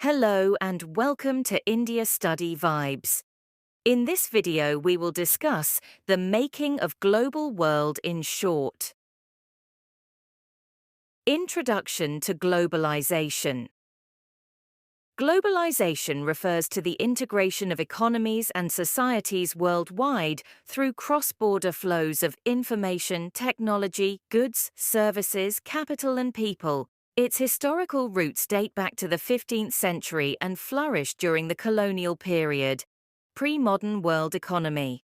Hello and welcome to India Study Vibes. In this video, we will discuss the making of global world in short. Introduction to globalization. Globalization refers to the integration of economies and societies worldwide through cross-border flows of information, technology, goods, services, capital and people. Its historical roots date back to the 15th century and flourished during the colonial period, pre-modern world economy.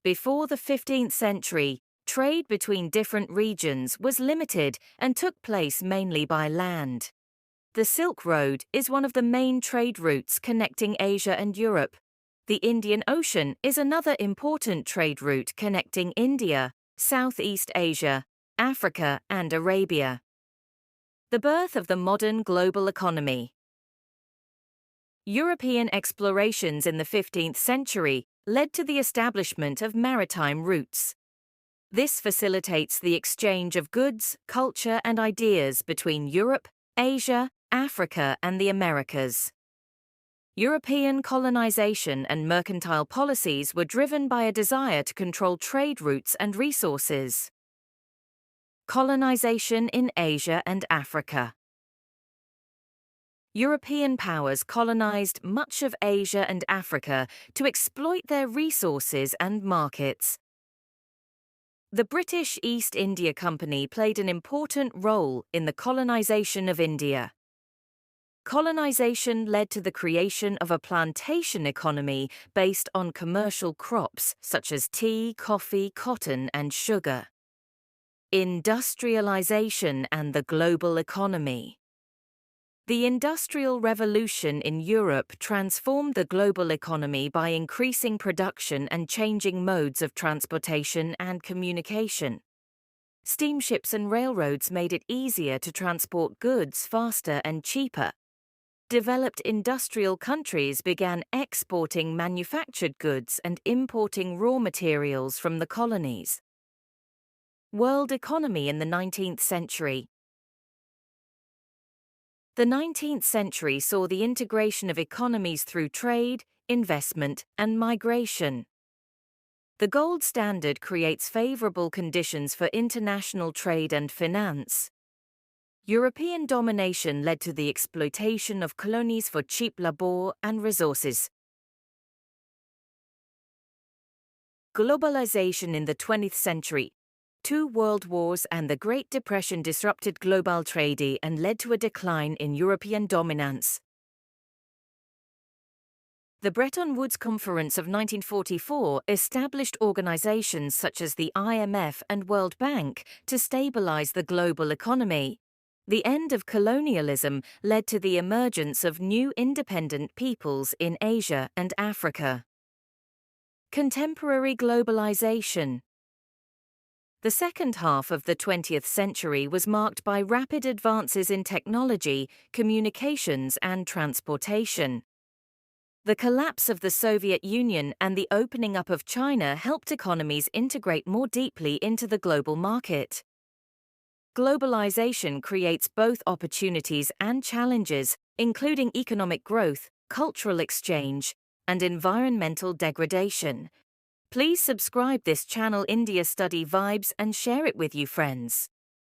Before the 15th century, trade between different regions was limited and took place mainly by land. The Silk Road is one of the main trade routes connecting Asia and Europe. The Indian Ocean is another important trade route connecting India, Southeast Asia, Africa, and Arabia. The birth of the modern global economy. European explorations in the 15th century led to the establishment of maritime routes. This facilitates the exchange of goods, culture, and ideas between Europe, Asia, Africa, and the Americas. European colonization and mercantile policies were driven by a desire to control trade routes and resources. Colonization in Asia and Africa. European powers colonized much of Asia and Africa to exploit their resources and markets. The British East India Company played an important role in the colonization of India. Colonization led to the creation of a plantation economy based on commercial crops such as tea, coffee, cotton, and sugar. Industrialization and the global economy. The Industrial Revolution in Europe transformed the global economy by increasing production and changing modes of transportation and communication. Steamships and railroads made it easier to transport goods faster and cheaper. Developed industrial countries began exporting manufactured goods and importing raw materials from the colonies. World economy in the 19th century. The 19th century saw the integration of economies through trade, investment, and migration. The gold standard creates favorable conditions for international trade and finance. European domination led to the exploitation of colonies for cheap labor and resources. Globalization in the 20th century. Two world wars and the Great Depression disrupted global trade and led to a decline in European dominance. The Bretton Woods Conference of 1944 established organizations such as the IMF and World Bank to stabilize the global economy. The end of colonialism led to the emergence of new independent peoples in Asia and Africa. Contemporary globalization. The second half of the 20th century was marked by rapid advances in technology, communications, and transportation. The collapse of the Soviet Union and the opening up of China helped economies integrate more deeply into the global market. Globalization creates both opportunities and challenges, including economic growth, cultural exchange, and environmental degradation. Please subscribe this channel India Study Vibes and share it with you friends.